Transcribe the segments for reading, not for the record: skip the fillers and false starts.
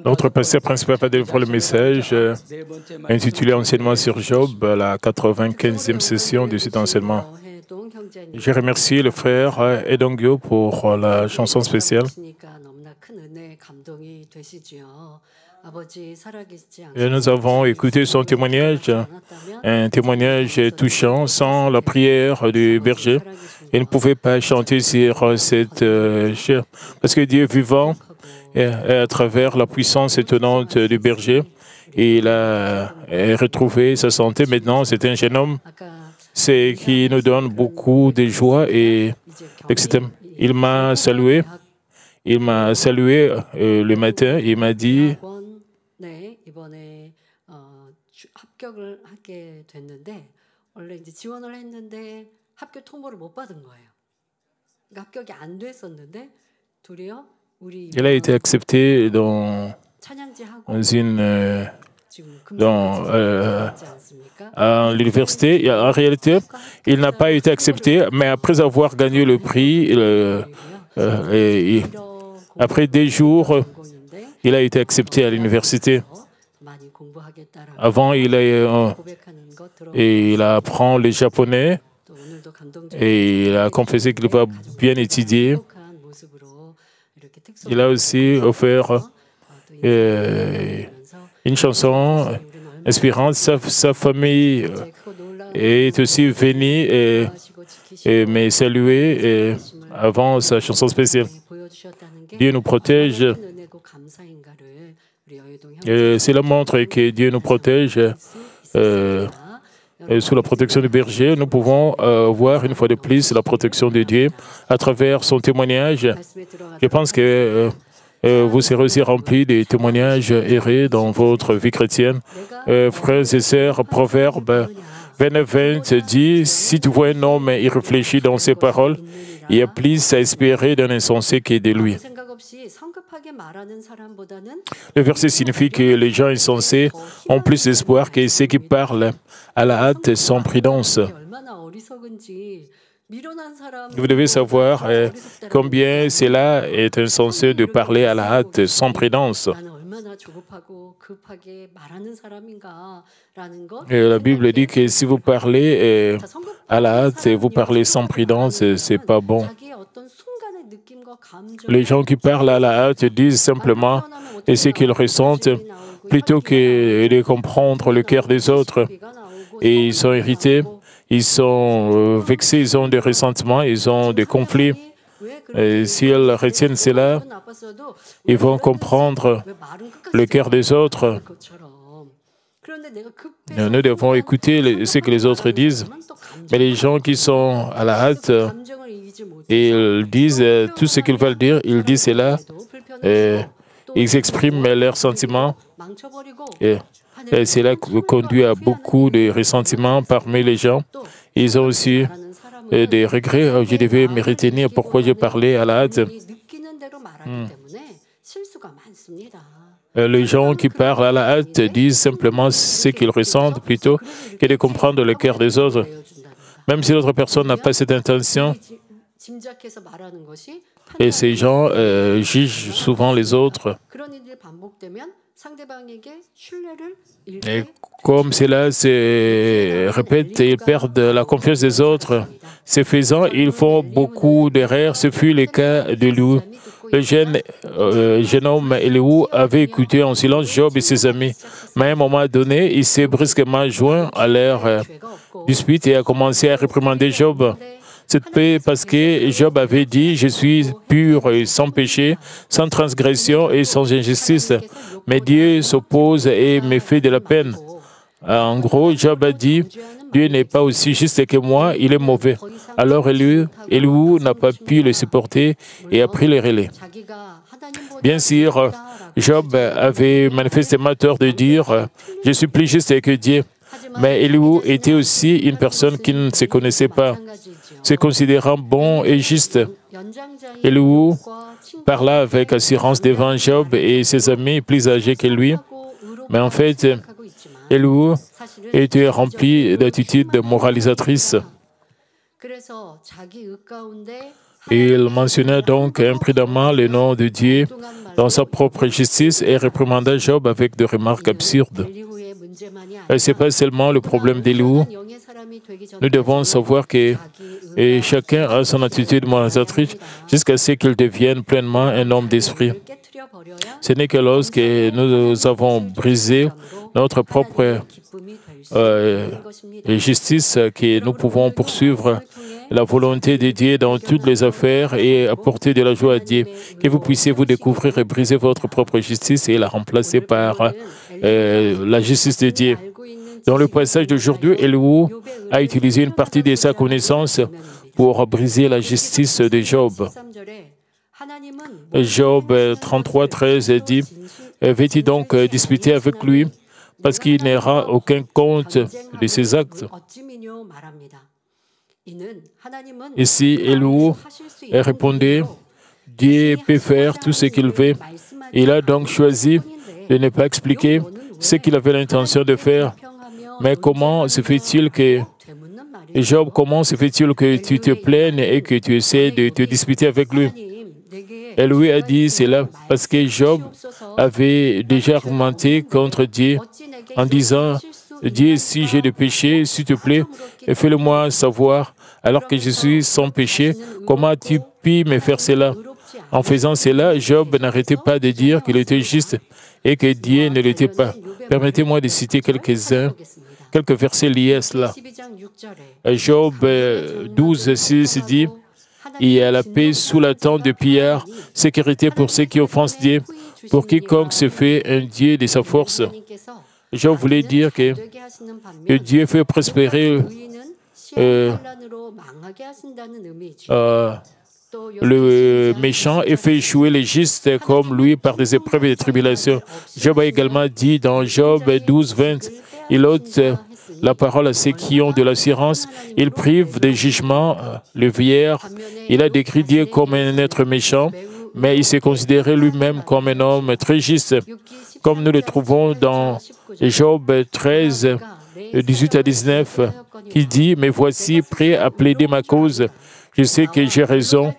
Notre pasteur principal va délivrer le message intitulé Enseignement sur Job, la 95e session de cet enseignement. Je remercie le frère Edongyo pour la chanson spéciale. Et nous avons écouté son témoignage, un témoignage touchant. Sans la prière du berger, il ne pouvait pas chanter sur cette chair. Parce que Dieu est vivant et à travers la puissance étonnante du berger, il a retrouvé sa santé. Maintenant, c'est un jeune homme qui nous donne beaucoup de joie et etc. Il m'a salué. Il m'a salué le matin. Il m'a dit il a été accepté à l'université. En réalité, il n'a pas été accepté, mais après avoir gagné le prix, après des jours, il a été accepté à l'université. Avant, il apprend le japonais et il a confessé qu'il va bien étudier. Il a aussi offert une chanson inspirante. Sa famille est aussi venue et m'a salué avant sa chanson spéciale. Dieu nous protège. Cela montre que Dieu nous protège. Sous la protection du berger, nous pouvons voir une fois de plus la protection de Dieu à travers son témoignage. Je pense que vous serez aussi remplis de témoignages errés dans votre vie chrétienne. Frères et sœurs, Proverbe 29:20 dit « Si tu vois un homme irréfléchi dans ses paroles, il y a plus à espérer d'un insensé que de lui. » Le verset signifie que les gens insensés ont plus d'espoir que ceux qui parlent à la hâte sans prudence. Vous devez savoir combien cela est insensé de parler à la hâte sans prudence. Et la Bible dit que si vous parlez à la hâte et vous parlez sans prudence, c'est pas bon. Les gens qui parlent à la hâte disent simplement ce qu'ils ressentent plutôt que de comprendre le cœur des autres. Et ils sont irrités, ils sont vexés, ils ont des ressentiments, ils ont des conflits. S'ils retiennent cela, ils vont comprendre le cœur des autres. Nous devons écouter ce que les autres disent. Mais les gens qui sont à la hâte, ils disent tout ce qu'ils veulent dire, ils disent cela, ils expriment leurs sentiments. Et cela conduit à beaucoup de ressentiments parmi les gens. Ils ont aussi des regrets. Je devais me retenir pourquoi j'ai parlé à la hâte. Les gens qui parlent à la hâte disent simplement ce qu'ils ressentent plutôt que de comprendre le cœur des autres. Même si l'autre personne n'a pas cette intention. Et ces gens jugent souvent les autres. Et comme cela se répète, ils perdent la confiance des autres. Ce faisant, ils font beaucoup d'erreurs. Ce fut le cas de Elihu. Le jeune homme Elihu avait écouté en silence Job et ses amis. Mais à un moment donné, il s'est brusquement joint à leur dispute et a commencé à réprimander Job. C'est parce que Job avait dit « Je suis pur et sans péché, sans transgression et sans injustice. Mais Dieu s'oppose et me fait de la peine. » En gros, Job a dit « Dieu n'est pas aussi juste que moi, il est mauvais. » Alors Elihu n'a pas pu le supporter et a pris le relais. Bien sûr, Job avait manifestement tort de dire « Je suis plus juste que Dieu. » Mais Elihu était aussi une personne qui ne se connaissait pas, se considérant bon et juste. Elihu parla avec assurance devant Job et ses amis plus âgés que lui. Mais en fait, Elihu était rempli d'attitudes moralisatrices. Il mentionna donc imprudemment le nom de Dieu dans sa propre justice et réprimanda Job avec des remarques absurdes. Ce n'est pas seulement le problème d'Élihu. Nous devons savoir que chacun a son attitude moralisatrice jusqu'à ce qu'il devienne pleinement un homme d'esprit. Ce n'est que lorsque nous avons brisé notre propre justice que nous pouvons poursuivre la volonté de Dieu dans toutes les affaires et apporter de la joie à Dieu. Que vous puissiez vous découvrir et briser votre propre justice et la remplacer par la justice de Dieu. Dans le passage d'aujourd'hui, Élihu a utilisé une partie de sa connaissance pour briser la justice de Job. Job 33, 13 dit « Vais-tu donc disputer avec lui parce qu'il n'aura aucun compte de ses actes ?» Ici, Élihu répondait « Dieu peut faire tout ce qu'il veut. » Il a donc choisi de ne pas expliquer ce qu'il avait l'intention de faire. Mais comment se fait-il que, Job, comment se fait-il que tu te plaignes et que tu essaies de te disputer avec lui? Élihu a dit cela parce que Job avait déjà argumenté contre Dieu en disant « Dieu, si j'ai des péchés, s'il te plaît, fais-le-moi savoir. Alors que je suis sans péché, comment as-tu pu me faire cela ?» En faisant cela, Job n'arrêtait pas de dire qu'il était juste et que Dieu ne l'était pas. Permettez-moi de citer quelques versets liés à cela. Job 12, 6 dit « Il y a la paix sous la tente de pillard, sécurité pour ceux qui offensent Dieu, pour quiconque se fait un Dieu de sa force. » Job voulait dire que Dieu fait prospérer le méchant et fait échouer les justes comme lui par des épreuves et des tribulations. Job a également dit dans Job 12, 20, il ôte la parole à ceux qui ont de l'assurance, il prive des jugements le vieillard. Il a décrit Dieu comme un être méchant, mais il s'est considéré lui-même comme un homme très juste, comme nous le trouvons dans Job 13, 18 à 19, qui dit « Mais voici prêt à plaider ma cause. Je sais que j'ai raison.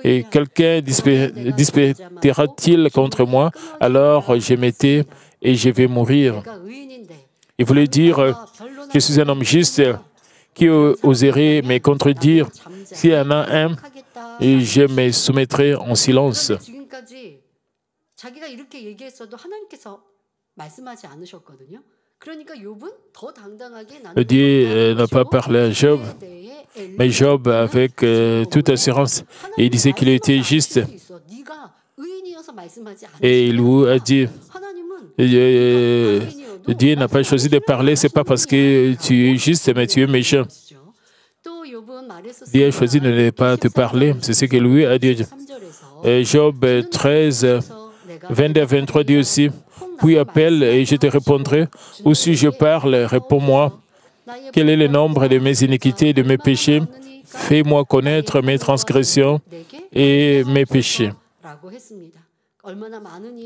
Et quelqu'un disputera-t-il contre moi? Alors je m'étais et je vais mourir. » Il voulait dire « Je suis un homme juste. Qui oserait me contredire? S'il y en a un, je me soumettrai en silence. » Dieu n'a pas parlé à Job, mais Job, avec toute assurance, il disait qu'il était juste. Et il lui a dit, Dieu n'a pas choisi de parler, ce n'est pas parce que tu es juste, mais tu es méchant. Dieu a choisi de ne pas te parler, c'est ce que lui a dit. Job 13, 22 à 23 dit aussi, « Puis appelle et je te répondrai, ou si je parle, réponds-moi. Quel est le nombre de mes iniquités et de mes péchés? Fais-moi connaître mes transgressions et mes péchés. »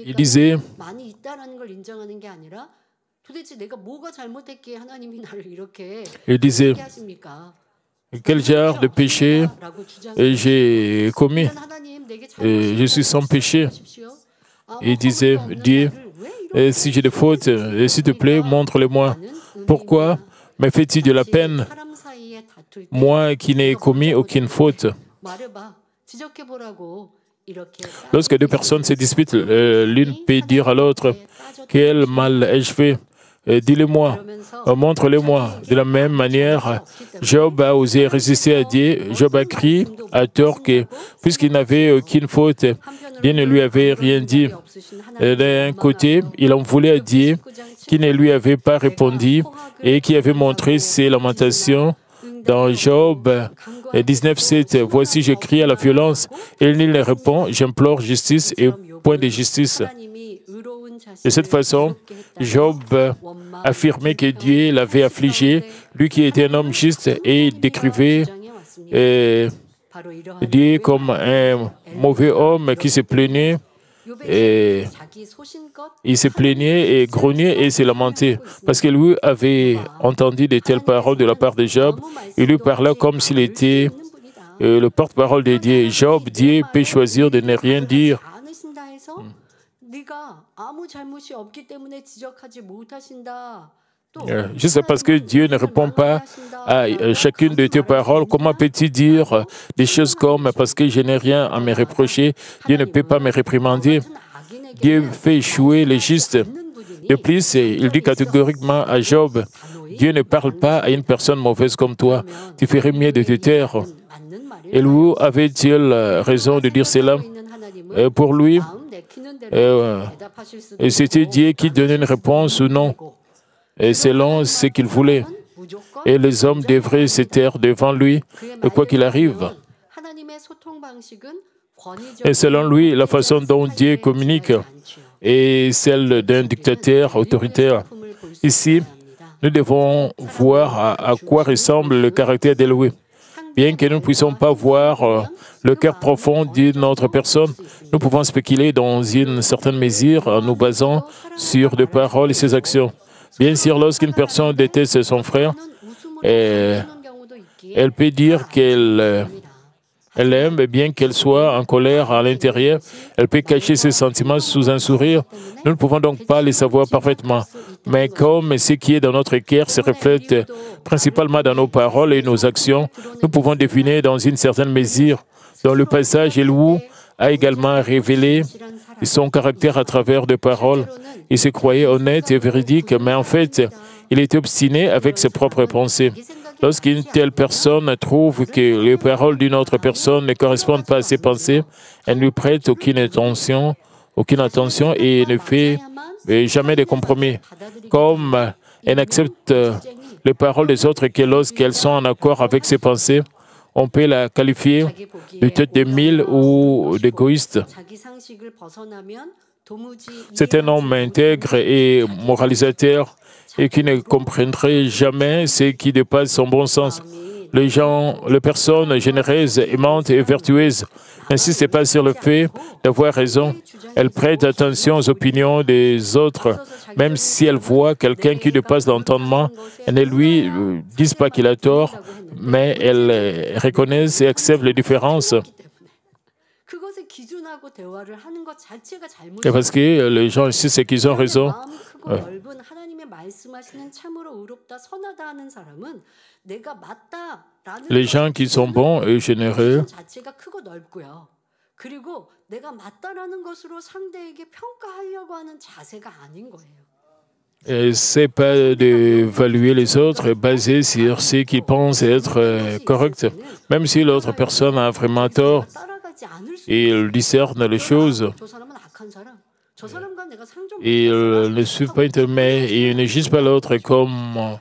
Il disait, quel genre de péché j'ai commis? Je suis sans péché. Il disait, Dieu, si j'ai des fautes, s'il te plaît, montre-le-moi. Pourquoi me fais-tu de la peine, moi qui n'ai commis aucune faute? Lorsque deux personnes se disputent, l'une peut dire à l'autre, quel mal ai-je fait? Dis-le-moi, montre-le-moi. De la même manière, Job a osé résister à Dieu. Job a crié à tort que, puisqu'il n'avait aucune faute, Dieu ne lui avait rien dit. D'un côté, il en voulait à Dieu, qui ne lui avait pas répondu et qui avait montré ses lamentations. Dans Job 19:7, « Voici, je crie à la violence, et il ne répond, j'implore justice et point de justice. » De cette façon, Job affirmait que Dieu l'avait affligé, lui qui était un homme juste, et décrivait Dieu comme un mauvais homme qui se plaignait. Et il se plaignait et grognait et se lamentait. Parce que lui avait entendu de telles paroles de la part de Job, il lui parla comme s'il était le porte-parole de Dieu. Job, Dieu peut choisir de ne rien dire. Juste parce que Dieu ne répond pas à chacune de tes paroles, comment peux-tu dire des choses comme « parce que je n'ai rien à me reprocher, Dieu ne peut pas me réprimander ». Dieu fait échouer les justes. De plus, il dit catégoriquement à Job, Dieu ne parle pas à une personne mauvaise comme toi. Tu ferais mieux de te taire. Et où avait-il raison de dire cela? Pour lui, c'était Dieu qui donnait une réponse ou non, selon ce qu'il voulait. Et les hommes devraient se taire devant lui, quoi qu'il arrive. Et selon lui, la façon dont Dieu communique est celle d'un dictateur autoritaire. Ici, nous devons voir à quoi ressemble le caractère d'Élohim. Bien que nous ne puissions pas voir le cœur profond d'une autre personne, nous pouvons spéculer dans une certaine mesure en nous basant sur des paroles et ses actions. Bien sûr, lorsqu'une personne déteste son frère, elle peut dire qu'elle aime, bien qu'elle soit en colère à l'intérieur, elle peut cacher ses sentiments sous un sourire. Nous ne pouvons donc pas les savoir parfaitement. Mais comme ce qui est dans notre cœur se reflète principalement dans nos paroles et nos actions, nous pouvons deviner dans une certaine mesure. Dans le passage, Élie a également révélé son caractère à travers des paroles. Il se croyait honnête et véridique, mais en fait, il était obstiné avec ses propres pensées. Lorsqu'une telle personne trouve que les paroles d'une autre personne ne correspondent pas à ses pensées, elle ne lui prête aucune attention et ne fait jamais de compromis. Comme elle n'accepte les paroles des autres que lorsqu'elles sont en accord avec ses pensées, on peut la qualifier de tête de mille ou d'égoïste. C'est un homme intègre et moralisateur et qui ne comprendrait jamais ce qui dépasse son bon sens. Les personnes généreuses, aimantes et vertueuses n'insistent pas sur le fait d'avoir raison. Elles prêtent attention aux opinions des autres, même si elles voient quelqu'un qui dépasse l'entendement. Elles ne lui disent pas qu'il a tort, mais elles reconnaissent et acceptent les différences. Et parce que les gens ici, c'est qu'ils ont raison. Les gens qui sont bons et généreux, c'est pas d'évaluer les autres basé sur ce qu'ils pensent être correct. Même si l'autre personne a vraiment tort, ils discernent les choses. Ils ne suivent pas mais ils ne jugent pas l'autre comme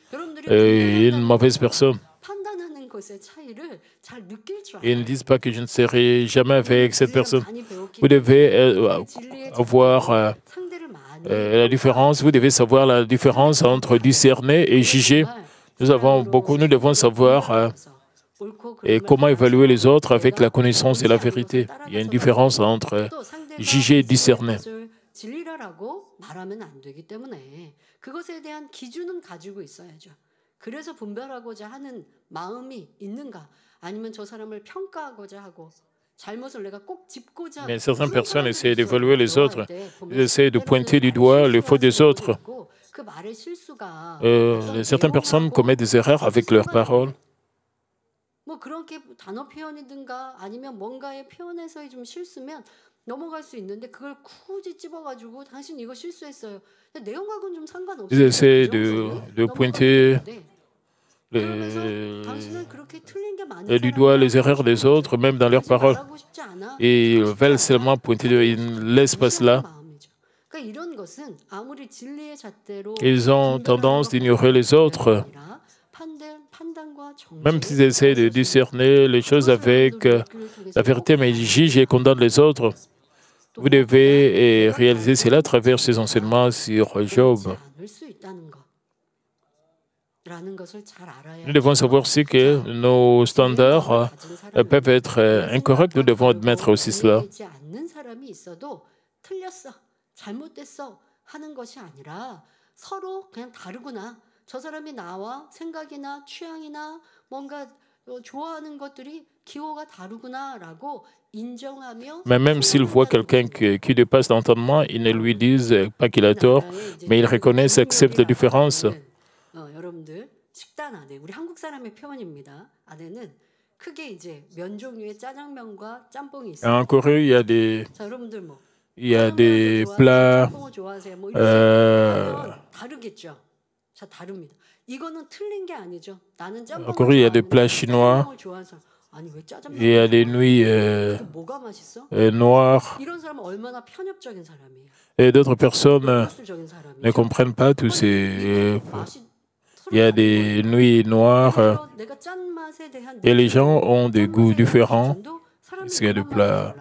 une mauvaise personne. Ils ne disent pas que je ne serai jamais avec cette personne. Vous devez avoir la différence, vous devez savoir la différence entre discerner et juger. Nous devons savoir et comment évaluer les autres avec la connaissance et la vérité. Il y a une différence entre juger et discerner. Mais certaines personnes essaient d'évaluer les autres. Ils essaient de pointer du doigt les fautes des autres. Certaines personnes commettent des erreurs avec leurs paroles. Ils essaient de pointer du doigt les erreurs des autres, même dans leurs paroles. Et ils veulent seulement pointer, ils ne laissent pas cela. Ils ont tendance d'ignorer les autres, même s'ils essaient de discerner les choses avec la vérité, mais ils jugent et condamnent les autres. Vous devez réaliser cela à travers ces enseignements sur Job. Nous devons savoir aussi que nos standards peuvent être incorrects. Nous devons admettre aussi cela. Mais même s'ils voient quelqu'un qui dépasse l'entendement, ils ne lui disent pas qu'il a tort, mais ils reconnaissent, acceptent la différence. En Corée, il y a des plats. En Corée, il y a des plats chinois. Il y a des nuits noires. Et d'autres personnes ne comprennent pas tous ces. Il y a des nuits noires. Et les gens ont des goûts différents. Il y a des plats.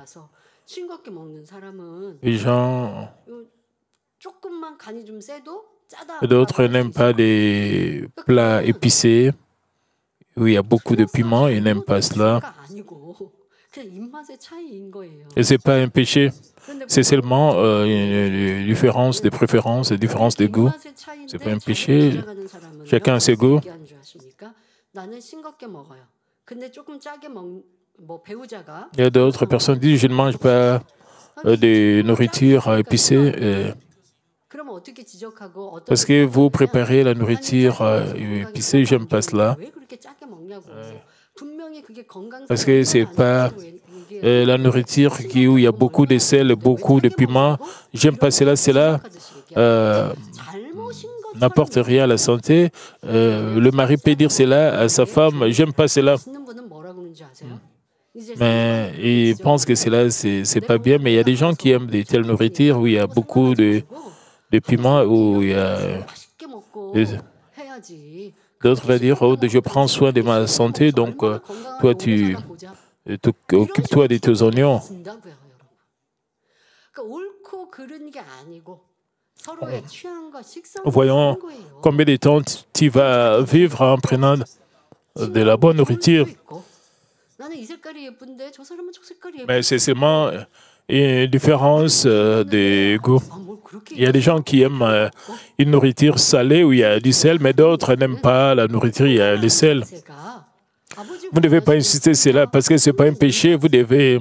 Les gens. D'autres n'aiment pas des plats épicés, où il y a beaucoup de piment, ils n'aiment pas cela. Et ce n'est pas un péché, c'est seulement une différence de préférence, une différence de goût. Ce n'est pas un péché, chacun a ses goûts. Il y a d'autres personnes qui disent, je ne mange pas de nourriture épicée. Parce que vous préparez la nourriture épicée, j'aime pas cela. Parce que c'est pas la nourriture où il y a beaucoup de sel, beaucoup de piment. J'aime pas cela. Cela n'apporte rien à la santé. Le mari peut dire cela à sa femme, j'aime pas cela. Mais il pense que cela, c'est pas bien. Mais il y a des gens qui aiment de telles nourritures où il y a beaucoup de piment, où il y a d'autres vont dire, oh, je prends soin de ma santé, donc toi, occupe-toi de tes oignons. Voyons combien de temps tu vas vivre en prenant de la bonne nourriture. Mais c'est seulement une différence de goût. Il y a des gens qui aiment une nourriture salée où il y a du sel, mais d'autres n'aiment pas la nourriture, il y a le sel. Vous ne devez pas insister sur cela parce que ce n'est pas un péché, vous devez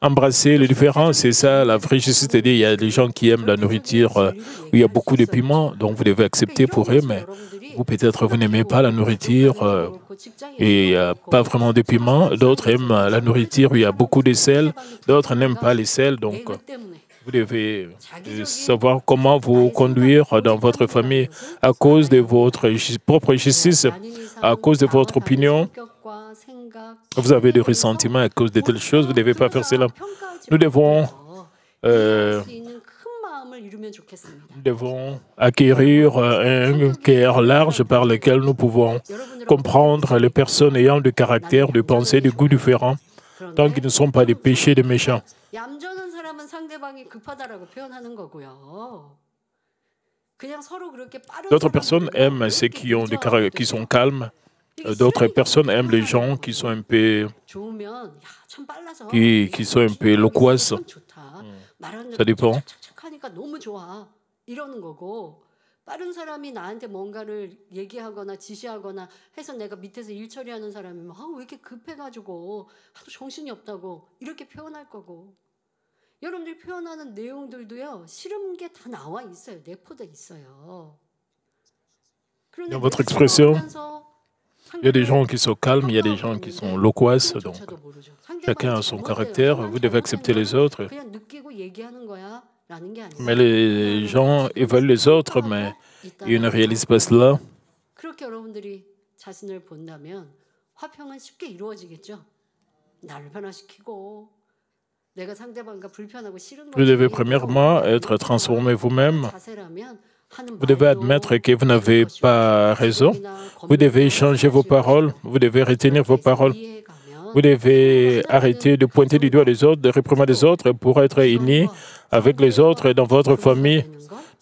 embrasser les différences, c'est ça la vraie justice. C'est-à-dire il y a des gens qui aiment la nourriture où il y a beaucoup de piment, donc vous devez accepter pour eux, mais vous peut-être vous n'aimez pas la nourriture et il n'y a pas vraiment de piment. D'autres aiment la nourriture où il y a beaucoup de sel, d'autres n'aiment pas les sels, donc vous devez savoir comment vous conduire dans votre famille à cause de votre propre justice, à cause de votre opinion. Vous avez des ressentiments à cause de telles choses, vous ne devez pas faire cela. Nous devons acquérir un cœur large par lequel nous pouvons comprendre les personnes ayant du caractère, de pensée, de goûts différents, tant qu'ils ne sont pas des péchés, des méchants. D'autres personnes aiment ceux qui sont calmes. D'autres personnes aiment les gens qui sont un peu loquaces. Ça dépend. 빠른 사람이 나한테 뭔가를 얘기하거나 지시하거나 해서 내가 밑에서 일 처리하는 사람이면 왜 이렇게 급해가지고 하도 정신이 없다고 이렇게 표현할 거고 여러분들이 표현하는 내용들도요 싫은 게 다 나와 있어요. 내포돼 있어요. Dans votre expression, il y a des gens qui sont calmes, il y a des gens qui sont loquaces, donc chacun a son caractère, vous devez accepter les autres. Mais les gens évaluent les autres, mais ils ne réalisent pas cela. Vous devez premièrement être transformé vous-même. Vous devez admettre que vous n'avez pas raison. Vous devez changer vos paroles. Vous devez retenir vos paroles. Vous devez arrêter de pointer du doigt les autres, de réprimer les autres pour être unis avec les autres dans votre famille,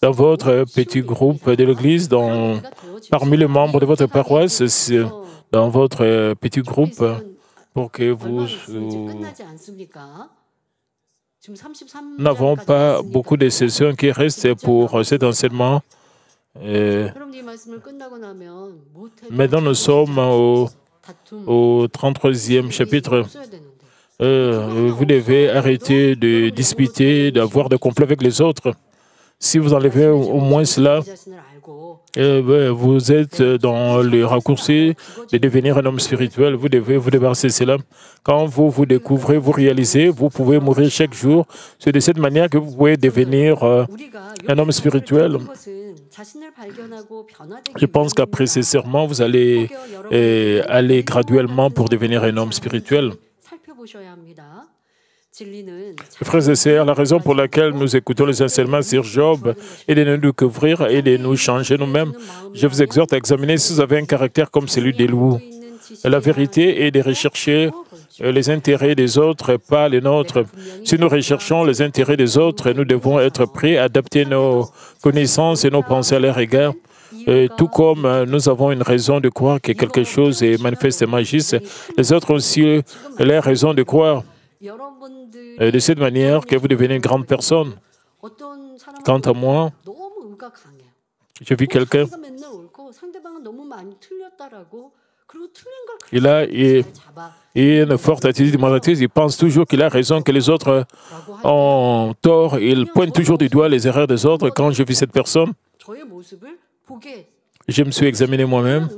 dans votre petit groupe de l'Église, parmi les membres de votre paroisse, dans votre petit groupe, pour que vous n'avons pas beaucoup de sessions qui restent pour cet enseignement. Maintenant, nous sommes au au 33e chapitre. Vous devez arrêter de disputer, d'avoir des conflits avec les autres. Si vous enlevez au moins cela, vous êtes dans le raccourci de devenir un homme spirituel. Vous devez vous débarrasser de cela. Quand vous vous découvrez, vous réalisez, vous pouvez mourir chaque jour. C'est de cette manière que vous pouvez devenir un homme spirituel. Je pense qu'après ces serments, vous allez aller graduellement pour devenir un homme spirituel. Frères et sœurs, la raison pour laquelle nous écoutons les enseignements sur Job est de nous découvrir et de nous changer nous-mêmes. Je vous exhorte à examiner si vous avez un caractère comme celui des loups. La vérité est de rechercher les intérêts des autres, pas les nôtres. Si nous recherchons les intérêts des autres, nous devons être prêts à adapter nos connaissances et nos pensées à leur égard. Tout comme nous avons une raison de croire que quelque chose est manifestement juste, les autres ont aussi leur raison de croire. De cette manière que vous devenez une grande personne. Quant à moi, j'ai vu quelqu'un, il a une forte attitude démonstratrice, il pense toujours qu'il a raison, que les autres ont tort, il pointe toujours du doigt les erreurs des autres. Quand j'ai vu cette personne, je me suis examiné moi-même.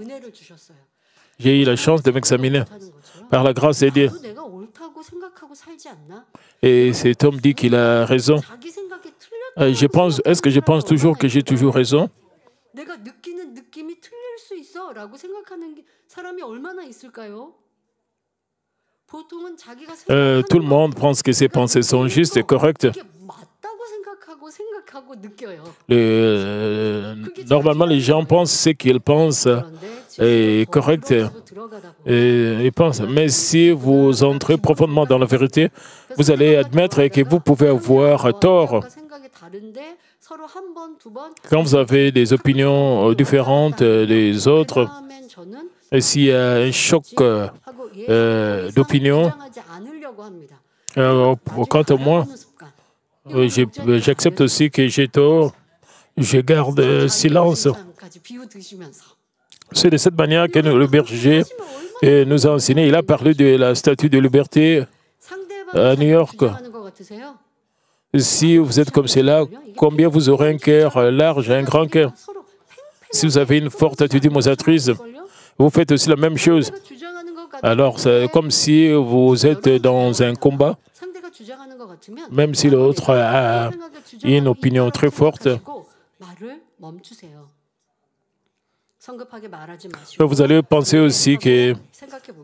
J'ai eu la chance de m'examiner par la grâce de Dieu. Et cet homme dit qu'il a raison. Est-ce que je pense toujours que j'ai toujours raison? Tout le monde pense que ses pensées sont justes et correctes. Normalement, les gens pensent ce qu'ils pensent est correct. Ils pensent. Mais si vous entrez profondément dans la vérité, vous allez admettre que vous pouvez avoir tort. Quand vous avez des opinions différentes des autres, et s'il y a un choc d'opinion, quant à moi, j'accepte aussi que j'ai tort, je garde silence. C'est de cette manière que le berger nous a enseigné. Il a parlé de la statue de liberté à New York. Si vous êtes comme cela, combien vous aurez un cœur large, un grand cœur? Si vous avez une forte attitude démonstratrice, vous faites aussi la même chose. Alors, c'est comme si vous êtes dans un combat, même si l'autre a une opinion très forte. Vous allez penser aussi que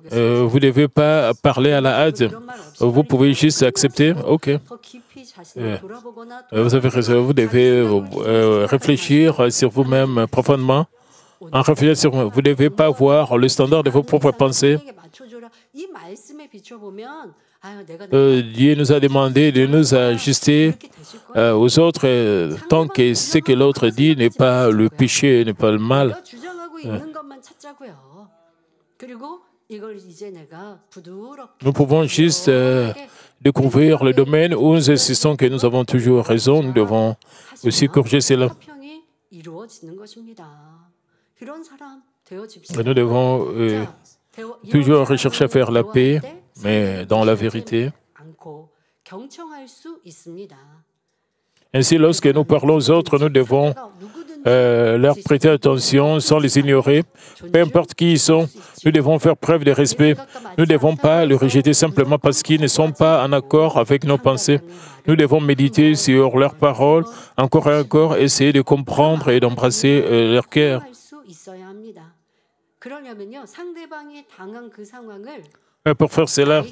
vous ne devez pas parler à la hâte. Vous pouvez juste accepter. OK. Vous avez raison. Vous devez réfléchir sur vous-même profondément. En réfléchissant sur vous, vous ne devez pas voir le standard de vos propres pensées. Dieu nous a demandé de nous ajuster aux autres tant que ce que l'autre dit n'est pas le péché, n'est pas le mal. Nous pouvons juste découvrir le domaine où nous insistons que nous avons toujours raison. Nous devons aussi corriger cela. Nous devons toujours rechercher à faire la paix, mais dans la vérité. Ainsi, lorsque nous parlons aux autres, nous devons leur prêter attention sans les ignorer. Peu importe qui ils sont, nous devons faire preuve de respect. Nous ne devons pas les rejeter simplement parce qu'ils ne sont pas en accord avec nos pensées. Nous devons méditer sur leurs paroles, encore et encore, essayer de comprendre et d'embrasser leur cœur. Pour faire cela,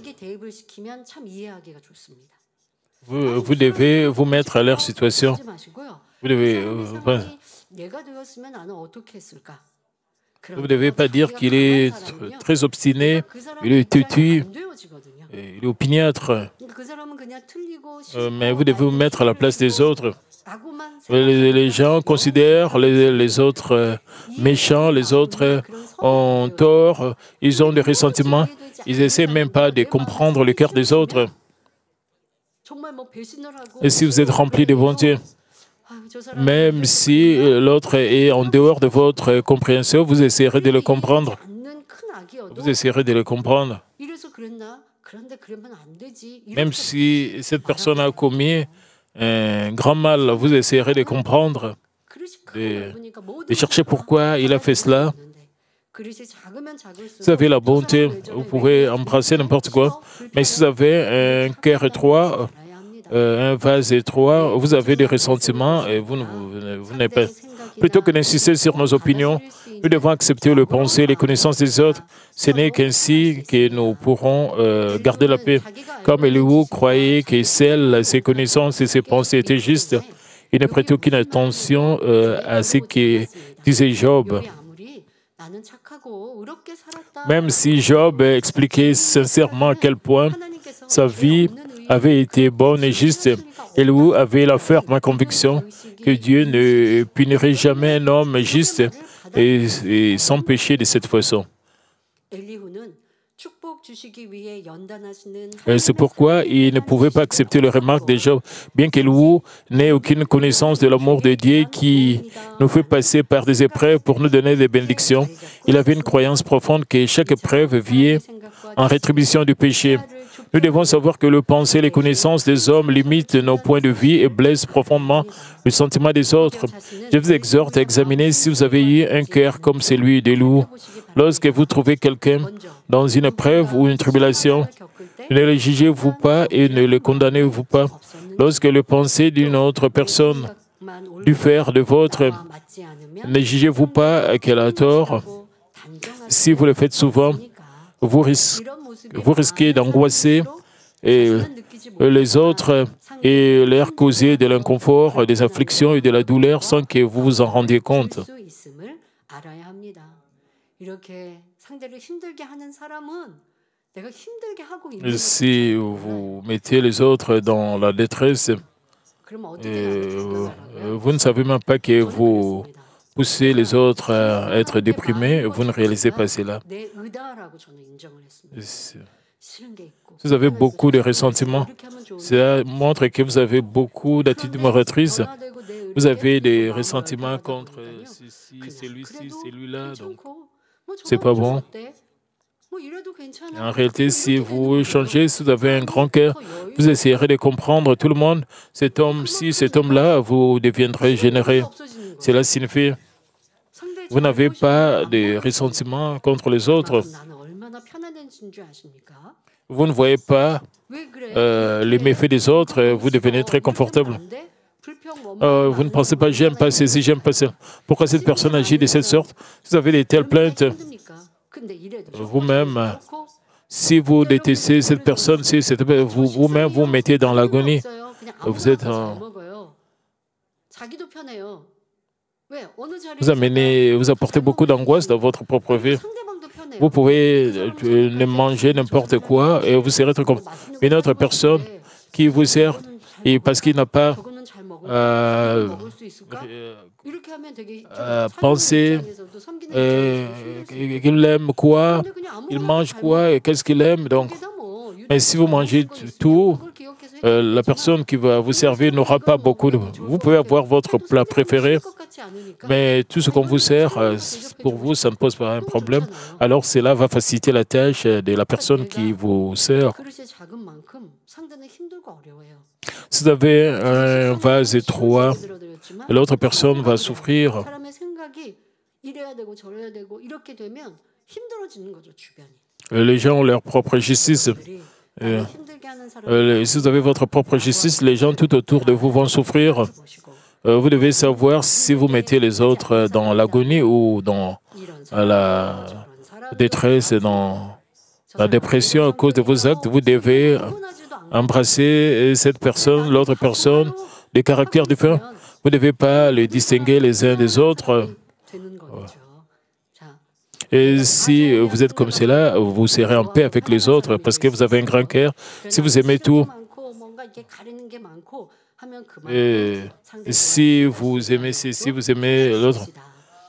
vous devez vous mettre à leur situation. Vous ne devez pas dire qu'il est très obstiné, il est têtu, il est opiniâtre. Mais vous devez vous mettre à la place des autres. Les gens considèrent les autres méchants, les autres ont tort, ils ont des ressentiments, ils n'essaient même pas de comprendre le cœur des autres. Et si vous êtes rempli de bonté, même si l'autre est en dehors de votre compréhension, vous essayerez de le comprendre. vous essayerez de le comprendre. Même si cette personne a commis un grand mal, vous essayerez de comprendre, de chercher pourquoi il a fait cela. Si vous avez la bonté, vous pouvez embrasser n'importe quoi. Mais si vous avez un cœur étroit, un vase étroit, vous avez des ressentiments et vous n'êtes pas. Plutôt que d'insister sur nos opinions, nous devons accepter le pensée, les connaissances des autres. Ce n'est qu'ainsi que nous pourrons garder la paix. Comme Elihu croyait que ses connaissances et ses pensées étaient justes, il ne prêtait aucune attention à ce que disait Job. Même si Job expliquait sincèrement à quel point sa vie avait été bonne et juste, Elihu avait la ferme conviction que Dieu ne punirait jamais un homme juste et sans péché de cette façon. C'est pourquoi il ne pouvait pas accepter les remarques de Job, bien qu'Elihu n'ait aucune connaissance de l'amour de Dieu qui nous fait passer par des épreuves pour nous donner des bénédictions. Il avait une croyance profonde que chaque épreuve vient en rétribution du péché. Nous devons savoir que le pensée et les connaissances des hommes limitent nos points de vue et blessent profondément le sentiment des autres. Je vous exhorte à examiner si vous avez eu un cœur comme celui d'Elihu. Lorsque vous trouvez quelqu'un dans une épreuve ou une tribulation, ne le jugez-vous pas et ne le condamnez-vous pas. Lorsque le pensée d'une autre personne diffère de votre, ne jugez-vous pas qu'elle a tort. Si vous le faites souvent, vous risquez d'angoisser les autres et leur causer de l'inconfort, des afflictions et de la douleur sans que vous vous en rendiez compte. Si vous mettez les autres dans la détresse, vous ne savez même pas que vous poussez les autres à être déprimés, vous ne réalisez pas cela. Si vous avez beaucoup de ressentiments, cela montre que vous avez beaucoup d'attitudes moratrices. Vous avez des ressentiments contre celui-ci, celui-là, donc c'est pas bon. En réalité, si vous changez, si vous avez un grand cœur, vous essayerez de comprendre tout le monde. Cet homme-ci, cet homme-là, vous deviendrez généreux. Cela signifie que vous n'avez pas de ressentiment contre les autres. Vous ne voyez pas les méfaits des autres, vous devenez très confortable. Vous ne pensez pas, j'aime pas ceci, j'aime pas ça. Pourquoi cette personne agit de cette sorte? Vous avez de telles plaintes. Vous-même, si vous détestez cette personne, si vous-même vous mettez dans l'agonie, vous apportez beaucoup d'angoisse dans votre propre vie. Vous pouvez ne manger n'importe quoi et vous serez très comme une autre personne qui vous sert et parce qu'il n'a pas pensé qu'il aime quoi, il mange quoi et qu'est-ce qu'il aime. Donc, mais si vous mangez tout, la personne qui va vous servir n'aura pas beaucoup de... Vous pouvez avoir votre plat préféré, mais tout ce qu'on vous sert, pour vous, ça ne pose pas un problème. Alors cela va faciliter la tâche de la personne qui vous sert. Si vous avez un vase étroit, l'autre personne va souffrir. Les gens ont leur propre justice. Si vous avez votre propre justice, les gens tout autour de vous vont souffrir. Vous devez savoir si vous mettez les autres dans l'agonie ou dans la détresse, dans la dépression à cause de vos actes. Vous devez embrasser cette personne, l'autre personne, des caractères différents. Vous ne devez pas les distinguer les uns des autres. Et si vous êtes comme cela, vous serez en paix avec les autres parce que vous avez un grand cœur. Si vous aimez tout, et si vous aimez ceci, vous aimez l'autre,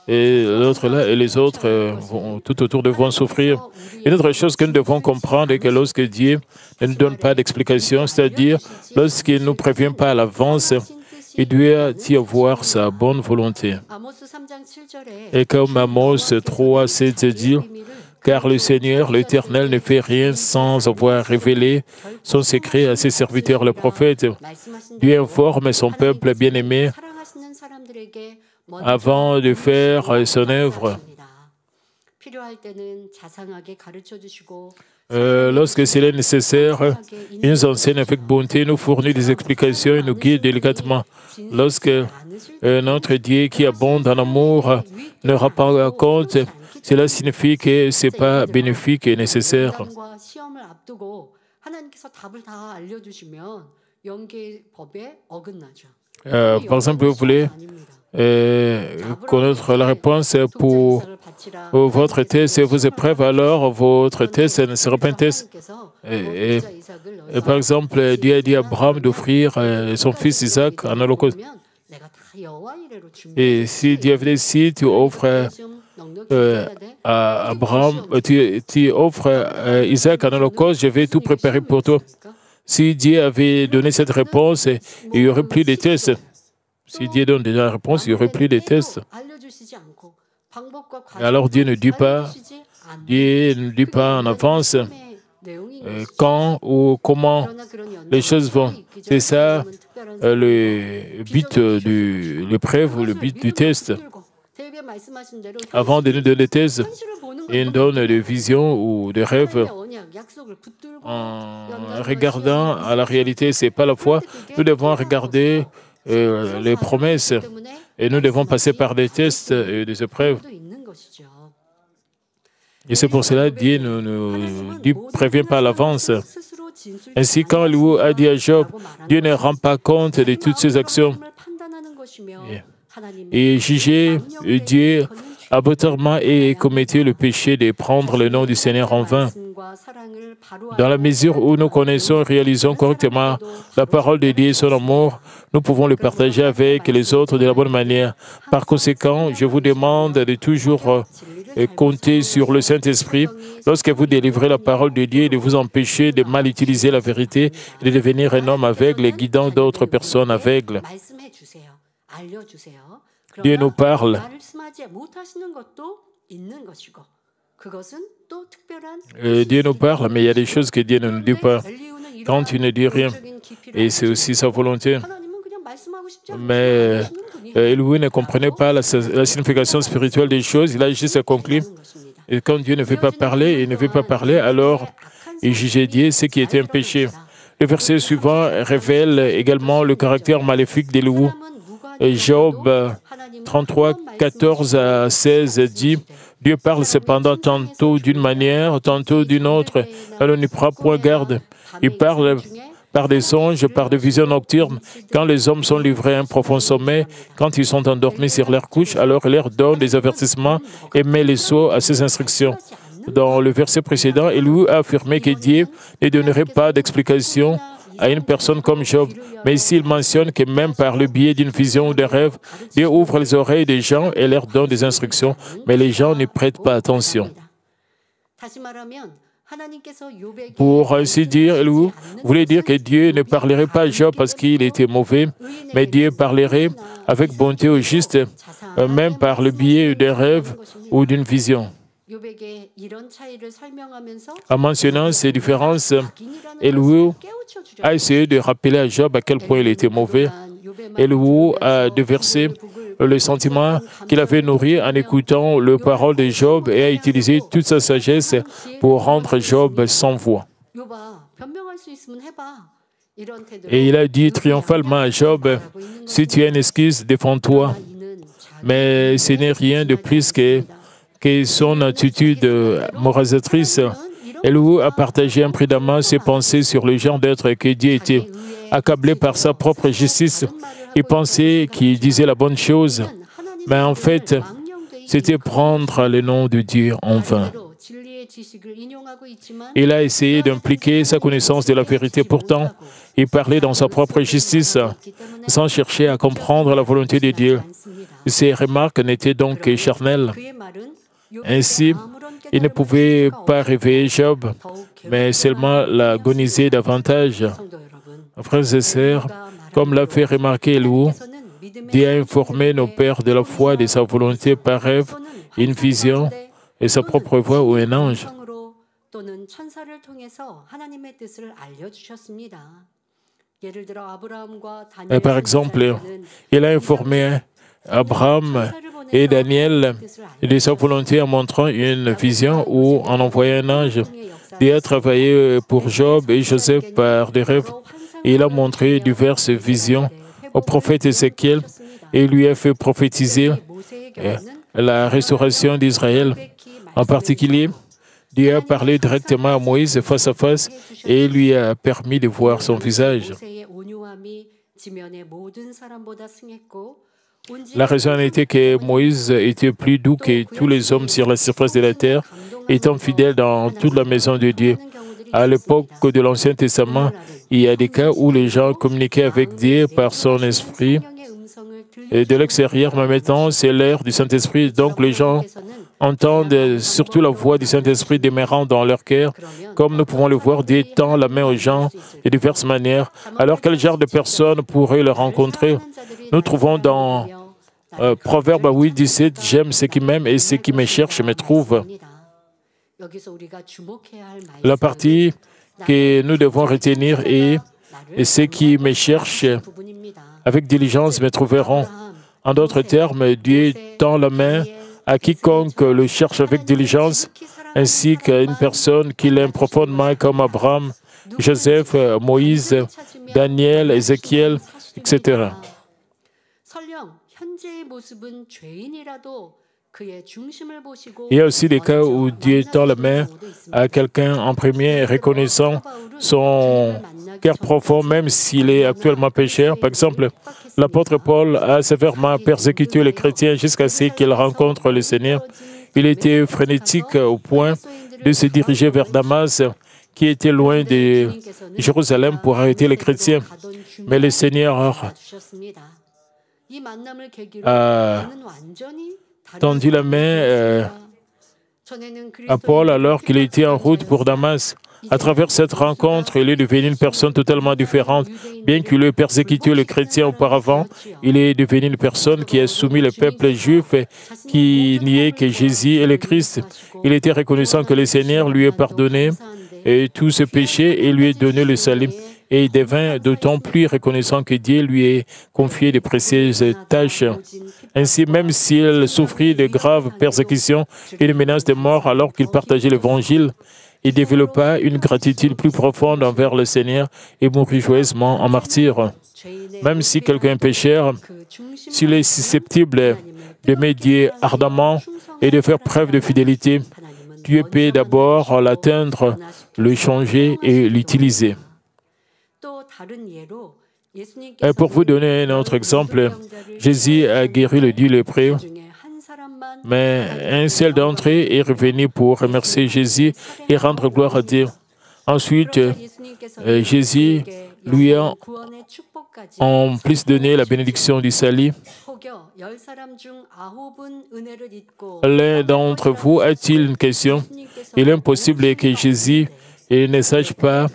et l'autre là, et les autres tout autour de vous vont souffrir. Une autre chose que nous devons comprendre est que lorsque Dieu ne nous donne pas d'explication, c'est-à-dire lorsqu'il ne nous prévient pas à l'avance, il doit y avoir sa bonne volonté. Et comme Amos 3, 7 dit, car le Seigneur, l'Éternel, ne fait rien sans avoir révélé son secret à ses serviteurs, les prophètes. Dieu informe son peuple bien-aimé avant de faire son œuvre. Lorsque c'est nécessaire, il nous enseigne avec bonté, nous fournit des explications et nous guide délicatement. Lorsque notre Dieu qui abonde en amour ne rend pas compte, cela signifie que ce n'est pas bénéfique et nécessaire. Par exemple, vous voulez connaître la réponse pour votre test et vos épreuves, alors votre test ne sera pas un test. Par exemple, Dieu a dit à Abraham d'offrir son fils Isaac en holocauste. Et si Dieu avait dit, tu offres à Abraham, tu offres Isaac en holocauste, je vais tout préparer pour toi. Si Dieu avait donné cette réponse, il n'y aurait plus de tests. Si Dieu donne déjà la réponse, il n'y aurait plus de tests. Et alors Dieu ne dit pas en avance quand ou comment les choses vont. C'est ça le but de l'épreuve ou le but du test. Avant de nous donner des tests, il nous donne des visions ou des rêves. En regardant à la réalité, ce n'est pas la foi. Nous devons regarder les promesses et nous devons passer par des tests et des épreuves. Et c'est pour cela que Dieu ne prévient pas à l'avance. Ainsi, quand Elihu a dit à Job, Dieu ne rend pas compte de toutes ses actions. Et juger Dieu arbitrairement et commettait le péché de prendre le nom du Seigneur en vain. Dans la mesure où nous connaissons et réalisons correctement la parole de Dieu et son amour, nous pouvons le partager avec les autres de la bonne manière. Par conséquent, je vous demande de toujours compter sur le Saint-Esprit lorsque vous délivrez la parole de Dieu et de vous empêcher de mal utiliser la vérité et de devenir un homme aveugle et guidant d'autres personnes aveugles. Dieu nous parle. Dieu nous parle, mais il y a des choses que Dieu ne nous dit pas. Quand il ne dit rien, et c'est aussi sa volonté. Mais Elihu ne comprenait pas la signification spirituelle des choses, il a juste conclu. Et quand Dieu ne veut pas parler, il ne veut pas parler, alors il jugeait Dieu, ce qui était un péché. Le verset suivant révèle également le caractère maléfique d'Elihu. Job 33, 14 à 16 dit « Dieu parle cependant tantôt d'une manière, tantôt d'une autre. Elle n'y prend point garde. Il parle par des songes, par des visions nocturnes. Quand les hommes sont livrés à un profond sommeil, quand ils sont endormis sur leur couche, alors il leur donne des avertissements et met les sceaux à ses instructions. » Dans le verset précédent, Elihu a affirmé que Dieu ne donnerait pas d'explication à une personne comme Job. Mais ici, il mentionne que même par le biais d'une vision ou d'un rêve, Dieu ouvre les oreilles des gens et leur donne des instructions, mais les gens n'y prêtent pas attention. Pour ainsi dire, Elihu voulait dire que Dieu ne parlerait pas à Job parce qu'il était mauvais, mais Dieu parlerait avec bonté au juste, même par le biais d'un rêve ou d'une vision. En mentionnant ces différences, Elihu a essayé de rappeler à Job à quel point il était mauvais. Elihu a déversé le sentiment qu'il avait nourri en écoutant les paroles de Job et a utilisé toute sa sagesse pour rendre Job sans voix. Et il a dit triomphalement à Job, « Si tu as une excuse, défends-toi. » Mais ce n'est rien de plus que son attitude moralisatrice. Elihu a partagé imprudemment ses pensées sur le genre d'être que Dieu était. Accablé par sa propre justice, il pensait qu'il disait la bonne chose, mais en fait, c'était prendre le nom de Dieu en vain. Il a essayé d'impliquer sa connaissance de la vérité. Pourtant, il parlait dans sa propre justice, sans chercher à comprendre la volonté de Dieu. Ses remarques n'étaient donc que charnelles. Ainsi, il ne pouvait pas réveiller Job, mais seulement l'agoniser davantage. Frères et sœurs, comme l'a fait remarquer Elihu, Dieu a informé nos pères de la foi de sa volonté par rêve, une vision et sa propre voix ou un ange. Par exemple, il a informé Abraham et Daniel de sa volonté en montrant une vision ou en envoyant un ange. Dieu a travaillé pour Job et Joseph par des rêves. Et il a montré diverses visions au prophète Ézéchiel et lui a fait prophétiser la restauration d'Israël. En particulier, Dieu a parlé directement à Moïse face à face et lui a permis de voir son visage. La raison était que Moïse était plus doux que tous les hommes sur la surface de la terre, étant fidèle dans toute la maison de Dieu. À l'époque de l'Ancien Testament, il y a des cas où les gens communiquaient avec Dieu par son esprit et de l'extérieur, mais maintenant c'est l'ère du Saint-Esprit, donc les gens entendent surtout la voix du Saint-Esprit demeurant dans leur cœur. Comme nous pouvons le voir, Dieu tend la main aux gens de diverses manières. Alors quel genre de personnes pourraient le rencontrer? Nous trouvons dans Proverbe 8, 17, « J'aime ceux qui m'aiment et ceux qui me cherchent me trouvent ». La partie que nous devons retenir est « Et ceux qui me cherchent avec diligence me trouveront ». En d'autres termes, Dieu tend la main à quiconque le cherche avec diligence, ainsi qu'à une personne qui l'aime profondément comme Abraham, Joseph, Moïse, Daniel, Ézéchiel, etc. Il y a aussi des cas où Dieu tend la main à quelqu'un en premier, reconnaissant son cœur profond, même s'il est actuellement pécheur. Par exemple, l'apôtre Paul a sévèrement persécuté les chrétiens jusqu'à ce qu'il rencontre le Seigneur. Il était frénétique au point de se diriger vers Damas, qui était loin de Jérusalem, pour arrêter les chrétiens. Mais le Seigneur a tendu la main à Paul alors qu'il était en route pour Damas. À travers cette rencontre, il est devenu une personne totalement différente. Bien qu'il ait persécuté les chrétiens auparavant, il est devenu une personne qui a soumis le peuple juif, qui niait que Jésus est le Christ. Il était reconnaissant que le Seigneur lui ait pardonné tous ses péchés et lui ait donné le salut. Et il devint d'autant plus reconnaissant que Dieu lui ait confié de précieuses tâches. Ainsi, même s'il souffrit de graves persécutions et de menaces de mort alors qu'il partageait l'Évangile, il développa une gratitude plus profonde envers le Seigneur et mourut joyeusement en martyr. Même si quelqu'un est pécheur, s'il est susceptible d'aimer Dieu ardemment et de faire preuve de fidélité, Dieu peut d'abord l'atteindre, le changer et l'utiliser. Pour vous donner un autre exemple, Jésus a guéri le dieu lépreux, mais un seul d'entre eux est revenu pour remercier Jésus et rendre gloire à Dieu. Ensuite, Jésus lui a en plus donné la bénédiction du salut. L'un d'entre vous a-t-il une question? Il est impossible que Jésus ne sache pas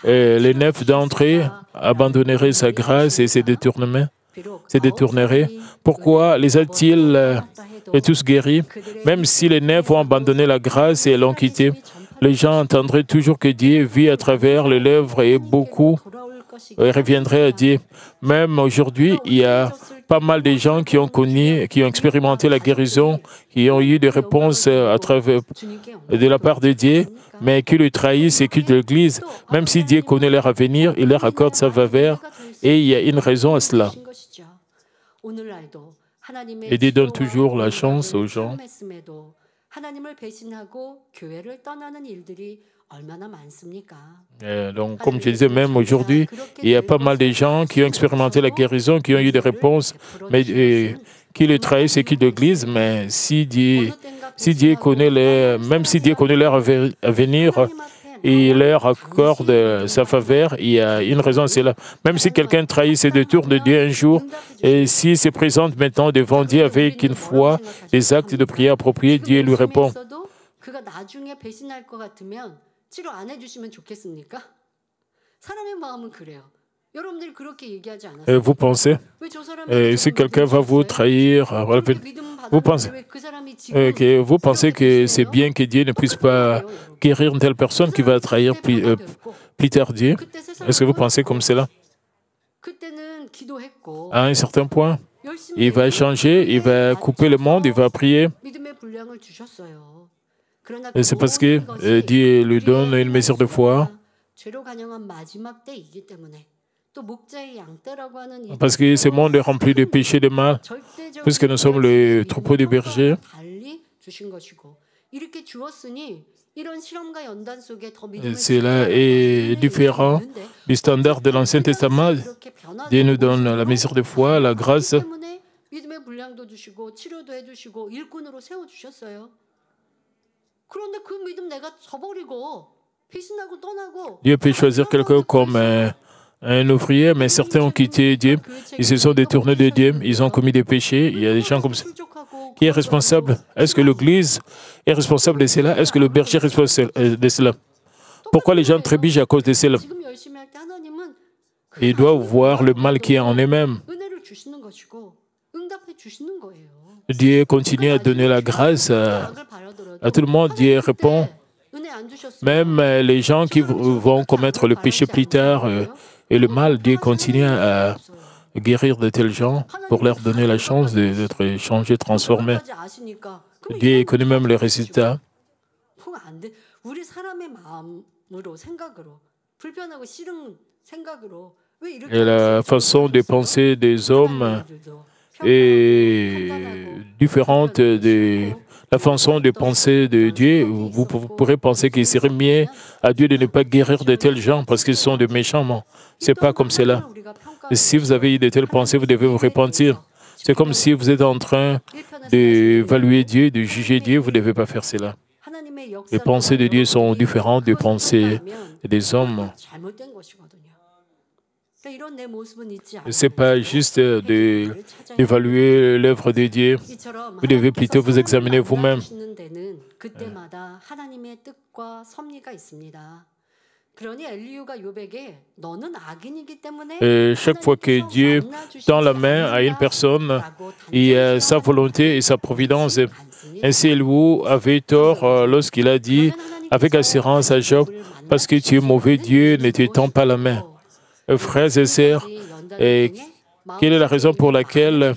les 9 d'entre eux abandonneraient sa grâce et se détourneraient. Pourquoi les a-t-il tous guéris? Même si les 9 ont abandonné la grâce et l'ont quitté, les gens entendraient toujours que Dieu vit à travers les lèvres et beaucoup reviendraient à Dieu. Même aujourd'hui, il y a pas mal de gens qui ont connu, qui ont expérimenté la guérison, qui ont eu des réponses à travers, de la part de Dieu, mais qui le trahissent et quittent l'Église. Même si Dieu connaît leur avenir, il leur accorde sa faveur et il y a une raison à cela. Et Dieu donne toujours la chance aux gens. Donc, comme je disais, même aujourd'hui, il y a pas mal de gens qui ont expérimenté la guérison, qui ont eu des réponses, mais qui le trahissent et qui l'Église. Mais si Dieu connaît même si Dieu connaît leur avenir et leur accorde sa faveur, il y a une raison à cela. Même si quelqu'un trahit ses détours de Dieu un jour, et s'il se présente maintenant devant Dieu avec une foi, des actes de prière appropriés, Dieu lui répond. Vous pensez, si quelqu'un va vous trahir, vous pensez que c'est bien que Dieu ne puisse pas guérir une telle personne qui va trahir plus tard Dieu? Est-ce que vous pensez comme cela? À un certain point, il va changer, il va couper le monde, il va prier. Et c'est parce que Dieu lui donne une mesure de foi. Parce que ce monde est rempli de péchés et de mal, puisque nous sommes le troupeau des bergers. Cela est différent du standard de l'Ancien Testament. Dieu nous donne la mesure de foi, la grâce. Dieu peut choisir quelqu'un comme un ouvrier, mais certains ont quitté Dieu. Ils se sont détournés de Dieu. Ils ont commis des péchés. Il y a des gens comme ça. Qui est responsable? Est-ce que l'Église est responsable de cela? Est-ce que le berger est responsable de cela? Pourquoi les gens trébuchent à cause de cela? Ils doivent voir le mal qui est en eux-mêmes. Dieu continue à donner la grâce à tout le monde. Dieu répond. Même les gens qui vont commettre le péché plus tard et le mal, Dieu continue à guérir de tels gens pour leur donner la chance d'être changés, transformés. Dieu connaît même les résultats. Et la façon de penser des hommes est différente de la façon de penser de Dieu. Vous pourrez penser qu'il serait mieux à Dieu de ne pas guérir de tels gens parce qu'ils sont de méchants. Ce n'est pas comme cela. Et si vous avez eu de telles pensées, vous devez vous repentir. C'est comme si vous êtes en train d'évaluer Dieu, de juger Dieu. Vous ne devez pas faire cela. Les pensées de Dieu sont différentes des pensées des hommes. Ce n'est pas juste d'évaluer l'œuvre de Dieu. Vous devez plutôt vous examiner vous-même. Et chaque fois que Dieu tend la main à une personne, il y a sa volonté et sa providence. Ainsi, Élie avait tort lorsqu'il a dit avec assurance à Job, parce que tu es mauvais, Dieu ne te tend pas la main. Frères et sœurs, quelle est la raison pour laquelle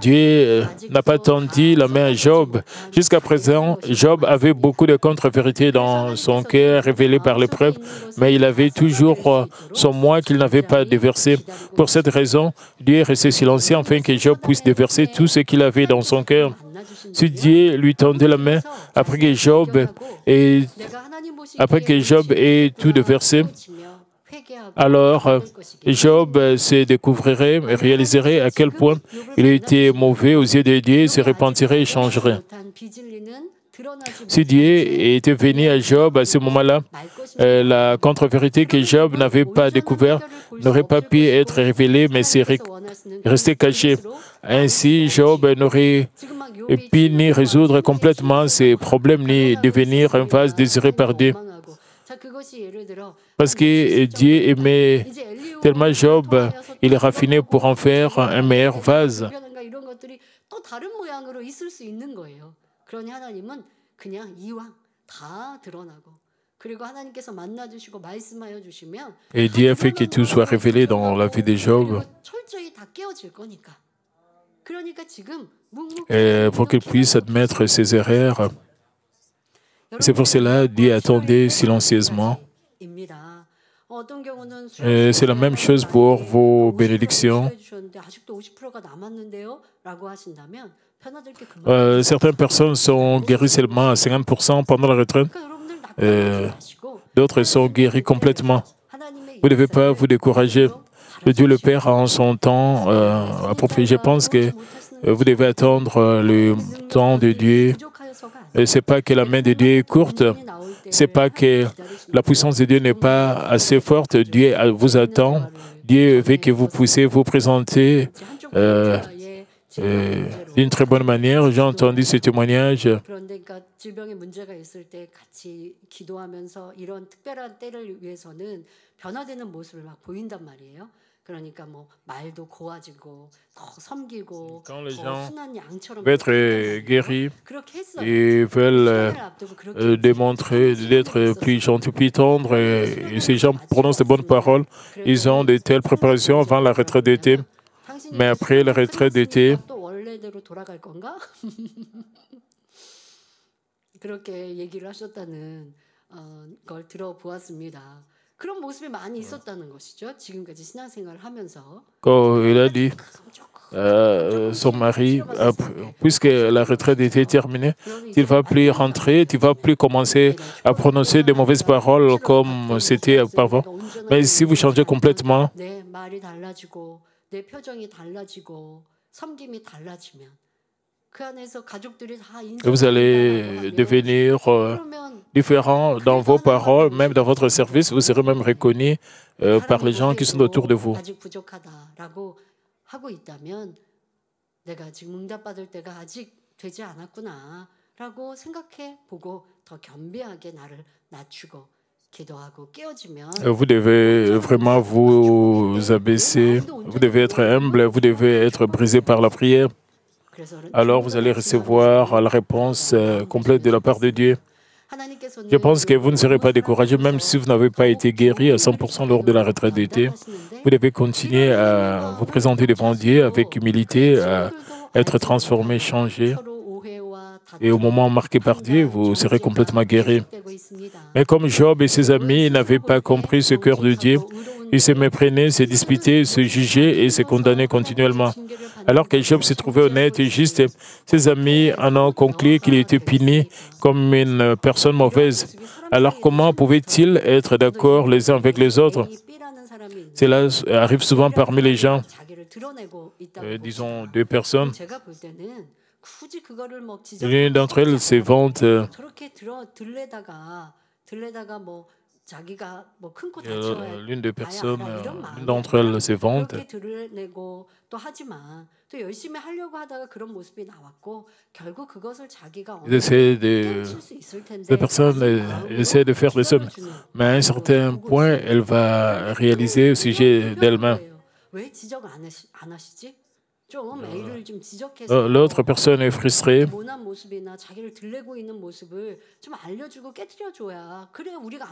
Dieu n'a pas tendu la main à Job? Jusqu'à présent, Job avait beaucoup de contre-vérités dans son cœur révélées par l'épreuve, mais il avait toujours son moi qu'il n'avait pas déversé. Pour cette raison, Dieu est resté silencieux afin que Job puisse déverser tout ce qu'il avait dans son cœur. Si Dieu lui tendait la main après que Job ait tout déversé, alors Job se découvrirait et réaliserait à quel point il était mauvais aux yeux de Dieu, se repentirait et changerait. Si Dieu était venu à Job à ce moment-là, la contre-vérité que Job n'avait pas découverte n'aurait pas pu être révélée, mais serait restée cachée. Ainsi, Job n'aurait pu ni résoudre complètement ses problèmes, ni devenir un vase désiré par Dieu. Parce que Dieu aimait tellement Job, il est raffiné pour en faire un meilleur vase. Et Dieu a fait que tout soit révélé dans la vie de Job. Et pour qu'il puisse admettre ses erreurs. C'est pour cela que Dieu attendait silencieusement. C'est la même chose pour vos bénédictions. Certaines personnes sont guéries seulement à 50% pendant la retraite. D'autres sont guéries complètement. Vous ne devez pas vous décourager. Dieu le Père a en son temps approprié. Je pense que vous devez attendre le temps de Dieu. Ce n'est pas que la main de Dieu est courte. Ce n'est pas que la puissance de Dieu n'est pas assez forte. Dieu vous attend. Dieu veut que vous puissiez vous présenter d'une très bonne manière. J'ai entendu ce témoignage. Quand les gens veulent être guéris, ils veulent démontrer d'être plus gentils, plus tendres. Et ces gens prononcent de bonnes paroles. Ils ont de telles préparations avant la retraite d'été. Mais après la retraite d'été, quand il a dit son mari, puisque la retraite était terminée, tu ne vas plus rentrer, tu ne vas plus commencer à prononcer de mauvaises paroles comme c'était avant. Mais si vous changez complètement, vous allez devenir différent dans vos paroles, même dans votre service. Vous serez même reconnu par les gens qui sont autour de vous. Vous devez vraiment vous abaisser, vous devez être humble, vous devez être brisé par la prière. Alors vous allez recevoir la réponse complète de la part de Dieu. Je pense que vous ne serez pas découragé, même si vous n'avez pas été guéri à 100% lors de la retraite d'été. Vous devez continuer à vous présenter devant Dieu avec humilité, à être transformé, changé. Et au moment marqué par Dieu, vous serez complètement guéri. Mais comme Job et ses amis n'avaient pas compris ce cœur de Dieu, ils se méprenaient, se disputaient, se jugeaient et se condamnaient continuellement. Alors que Job se trouvait honnête et juste, ses amis en ont conclu qu'il était puni comme une personne mauvaise. Alors comment pouvaient-ils être d'accord les uns avec les autres? Cela arrive souvent parmi les gens. Disons deux personnes. L'une d'entre elles se vante. L'une des personnes, l'une d'entre elles se vante. La personne essaie de faire des sommes, mais à un certain point, elle va réaliser au sujet d'elle-même. L'autre personne est frustrée.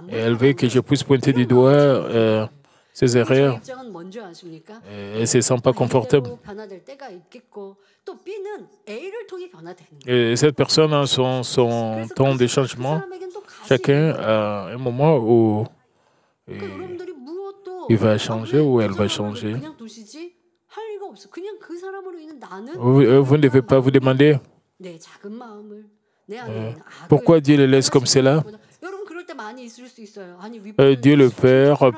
Et elle veut que je puisse pointer du doigt ses erreurs. Elle ne se sent pas confortable. Et cette personne a son temps de changement. Chacun a un moment où il va changer ou elle va changer. Vous ne devez pas vous demander pourquoi Dieu le laisse comme cela. Dieu le Père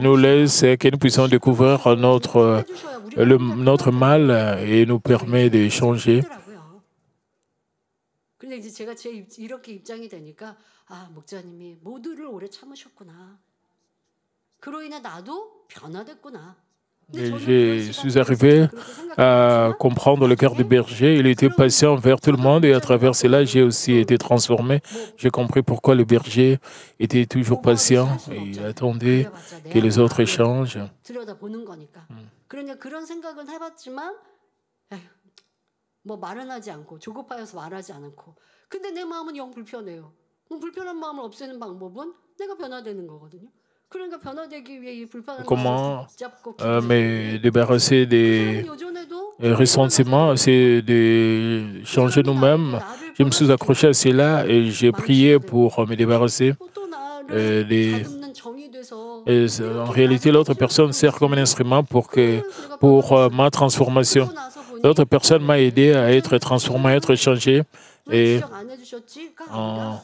nous laisse que nous puissions découvrir notre mal et nous permet de changer. Je suis arrivé à comprendre le cœur du berger. Il était patient envers tout le monde et à travers cela, j'ai aussi été transformé. J'ai compris pourquoi le berger était toujours patient et il attendait que les autres échangent. Comment me débarrasser des ressentiments, c'est de changer nous-mêmes. Je me suis accroché à cela et j'ai prié pour me débarrasser. En réalité, l'autre personne sert comme un instrument pour ma transformation. L'autre personne m'a aidé à être transformé, à être changé. Et en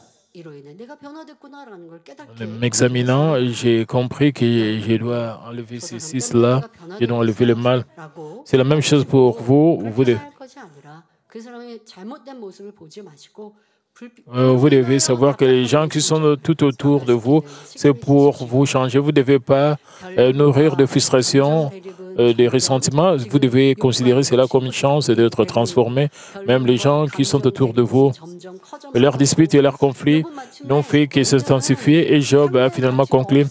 m'examinant, j'ai compris que je dois enlever ces six-là, je dois enlever le mal. C'est la même chose pour vous. Vous devez savoir que les gens qui sont tout autour de vous, c'est pour vous changer. Vous ne devez pas nourrir de frustration des ressentiments, vous devez considérer cela comme une chance d'être transformé. Même les gens qui sont autour de vous, leurs disputes et leurs conflits n'ont fait que s'intensifier et Job a finalement conclu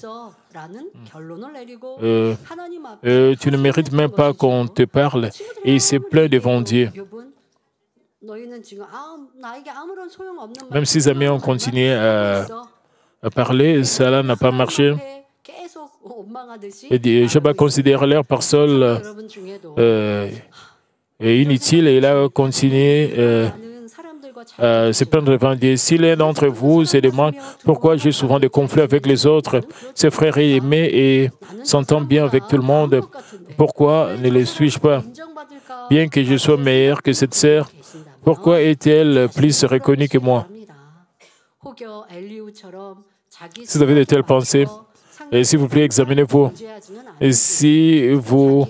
tu ne mérites même pas qu'on te parle et il s'est plaint devant Dieu. Même si ses amis ont continué à parler, cela n'a pas marché. Et Job a considéré leur parole inutile et il a continué à se plaindre devant Dieu. Si l'un d'entre vous se demande pourquoi j'ai souvent des conflits avec les autres, ses frères aimés et s'entendent bien avec tout le monde, pourquoi ne les suis-je pas? Bien que je sois meilleur que cette sœur, pourquoi est-elle plus reconnue que moi? Si vous avez de telles pensées, s'il vous plaît, examinez-vous. Et si vous...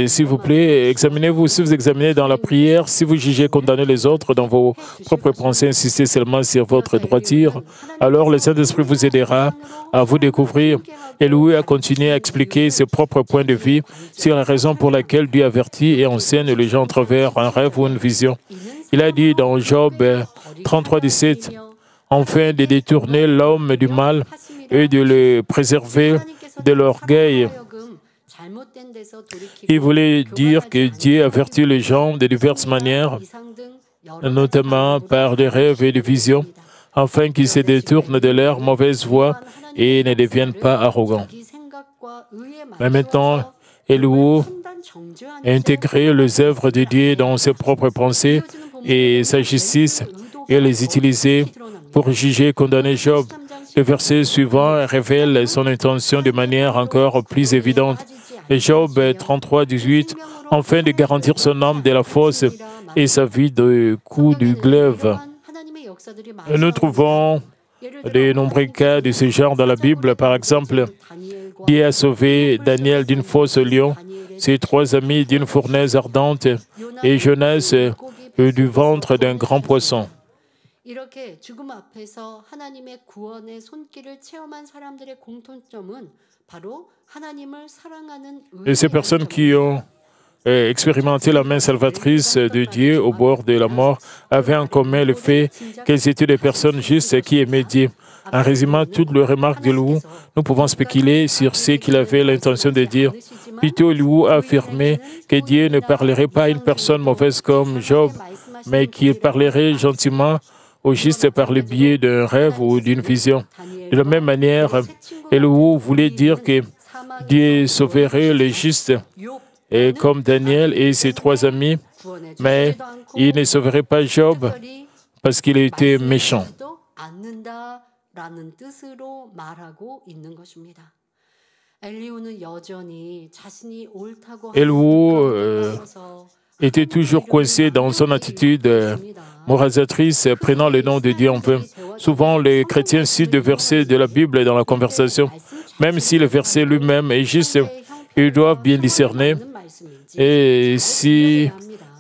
s'il vous plaît, examinez-vous. Si vous examinez dans la prière, si vous jugez condamner les autres dans vos propres pensées, insistez seulement sur votre droiture, alors le Saint-Esprit vous aidera à vous découvrir. Et Louis a continué à expliquer ses propres points de vue sur la raison pour laquelle Dieu avertit et enseigne les gens à travers un rêve ou une vision. Il a dit dans Job 33, 17, « Enfin de détourner l'homme du mal et de le préserver de l'orgueil. » Il voulait dire que Dieu avertit les gens de diverses manières, notamment par des rêves et des visions, afin qu'ils se détournent de leur mauvaise voie et ne deviennent pas arrogants. Mais maintenant, Elihu a intégré les œuvres de Dieu dans ses propres pensées et sa justice et les utiliser pour juger et condamner Job. Le verset suivant révèle son intention de manière encore plus évidente. Job 33, 18, afin de garantir son âme de la fosse et sa vie de coups du glaive. Nous trouvons de nombreux cas de ce genre dans la Bible. Par exemple, Dieu a sauvé Daniel d'une fosse au lion, ses 3 amis d'une fournaise ardente et Jonas du ventre d'un grand poisson. Et ces personnes qui ont expérimenté la main salvatrice de Dieu au bord de la mort avaient en commun le fait qu'elles étaient des personnes justes qui aimaient Dieu. En résumant toutes les remarques de Elihu, nous pouvons spéculer sur ce qu'il avait l'intention de dire. Plutôt, Elihu a affirmé que Dieu ne parlerait pas à une personne mauvaise comme Job, mais qu'il parlerait gentiment au juste par le biais d'un rêve ou d'une vision. De la même manière, Elihu voulait dire que Dieu sauverait les justes, et comme Daniel et ses 3 amis, mais il ne sauverait pas Job parce qu'il était méchant. Elihu était toujours coincé dans son attitude moralisatrice, prenant le nom de Dieu en vain. Souvent, les chrétiens citent des versets de la Bible dans la conversation. Même si le verset lui-même est juste, ils doivent bien discerner. Et si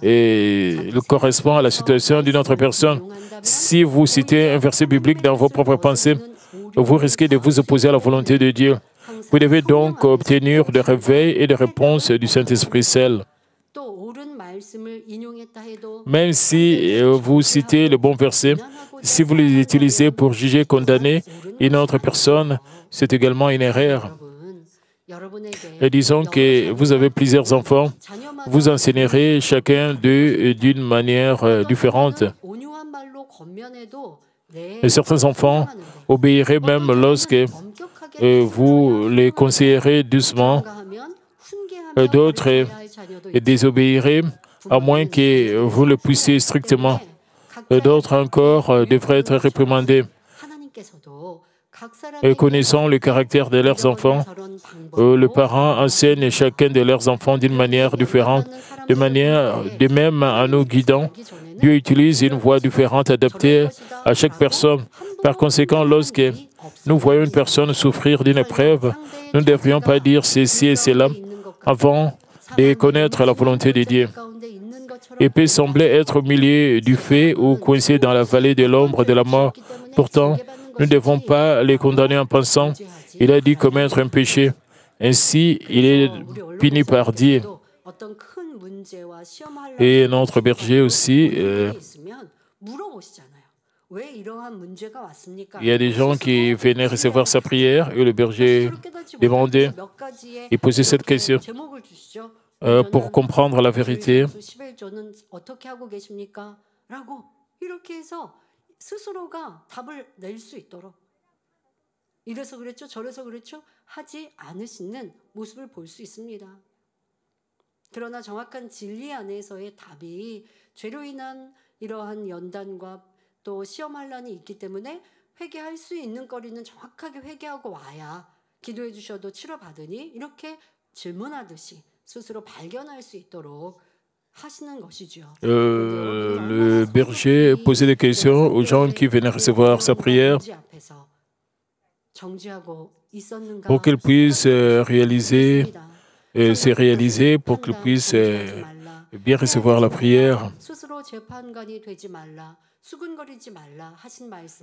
il correspond à la situation d'une autre personne, si vous citez un verset biblique dans vos propres pensées, vous risquez de vous opposer à la volonté de Dieu. Vous devez donc obtenir des réveils et des réponses du Saint-Esprit seul. Même si vous citez le bon verset, si vous les utilisez pour juger, condamner une autre personne, c'est également une erreur. Et disons que vous avez plusieurs enfants, vous enseignerez chacun d'eux d'une manière différente. Et certains enfants obéiraient même lorsque vous les conseillerez doucement. D'autres désobéiraient à moins que vous le puissiez strictement. D'autres encore devraient être réprimandés. Et connaissant le caractère de leurs enfants, les parents enseignent chacun de leurs enfants d'une manière différente. De même, en nous guidant, Dieu utilise une voie différente adaptée à chaque personne. Par conséquent, lorsque nous voyons une personne souffrir d'une épreuve, nous ne devrions pas dire ceci et cela avant de connaître la volonté de Dieu. Il peut sembler être au milieu du feu ou coincé dans la vallée de l'ombre de la mort. Pourtant, Nous ne devons pas les condamner en pensant il a dit commettre un péché. Ainsi, il est puni par Dieu. Et notre berger aussi, il y a des gens qui venaient recevoir sa prière et le berger demandait, il posait cette question pour comprendre la vérité. 그러나 정확한 진리 안에서의 답이 죄로 인한 이러한 연단과 또 시험 환란이 있기 때문에 회개할 수 있는 거리는 정확하게 회개하고 와야 기도해 주셔도 치료받으니 이렇게 질문하듯이 스스로 발견할 수 있도록 하시는 것이죠. Le berger posait des questions aux gens qui venaient recevoir sa prière pour qu'ils puissent réaliser pour qu'ils puissent bien recevoir la prière.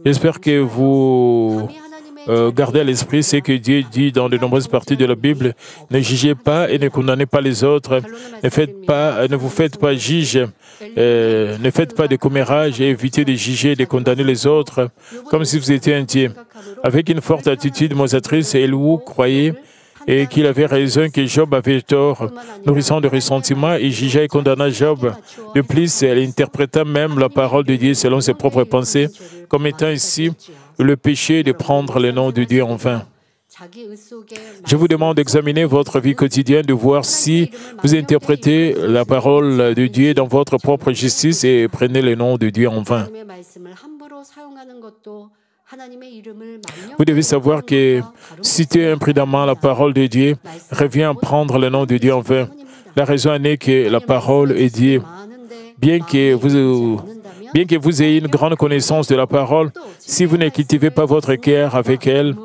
J'espère que vous gardez à l'esprit ce que Dieu dit dans de nombreuses parties de la Bible. Ne jugez pas et ne condamnez pas les autres. Ne vous faites pas juge. Ne faites pas de commérages et évitez de juger et de condamner les autres comme si vous étiez un Dieu. Avec une forte attitude mosatrice, Elihu croyait et qu'il avait raison, que Job avait tort. Nourrissant de ressentiment, il jugea et condamna Job. De plus, elle interpréta même la parole de Dieu selon ses propres pensées, comme étant ici le péché de prendre le nom de Dieu en vain. Je vous demande d'examiner votre vie quotidienne, de voir si vous interprétez la parole de Dieu dans votre propre justice et prenez le nom de Dieu en vain. Vous devez savoir que citer imprudemment la parole de Dieu revient à prendre le nom de Dieu en vain. La raison en est que la parole est Dieu. Bien que vous ayez une grande connaissance de la parole, si vous ne cultivez pas votre cœur avec elle,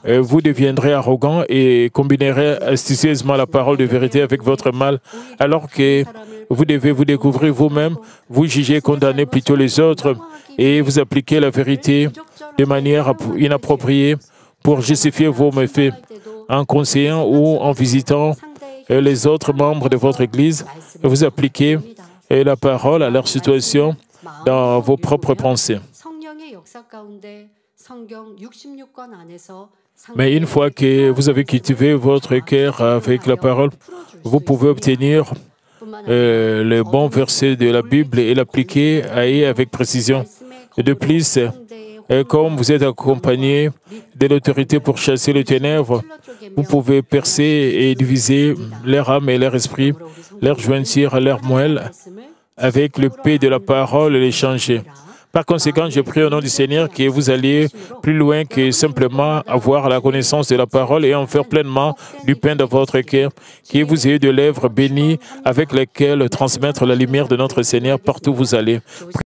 vous deviendrez arrogant et combinerez astucieusement la parole de vérité avec votre mal, alors que vous devez vous découvrir vous-même, vous jugez et condamnez plutôt les autres et vous appliquez la vérité de manière inappropriée pour justifier vos méfaits, en conseillant ou en visitant les autres membres de votre Église, vous appliquez la parole à leur situation dans vos propres pensées. Mais une fois que vous avez cultivé votre cœur avec la parole, vous pouvez obtenir le bon verset de la Bible et l'appliquer avec précision. De plus, comme vous êtes accompagné de l'autorité pour chasser les ténèbres, vous pouvez percer et diviser leur âme et leur esprit, leur jointure à leur moelle, avec le paix de la parole et les changer. Par conséquent, je prie au nom du Seigneur que vous alliez plus loin que simplement avoir la connaissance de la parole et en faire pleinement du pain dans votre cœur, que vous ayez de lèvres bénies avec lesquelles transmettre la lumière de notre Seigneur partout où vous allez.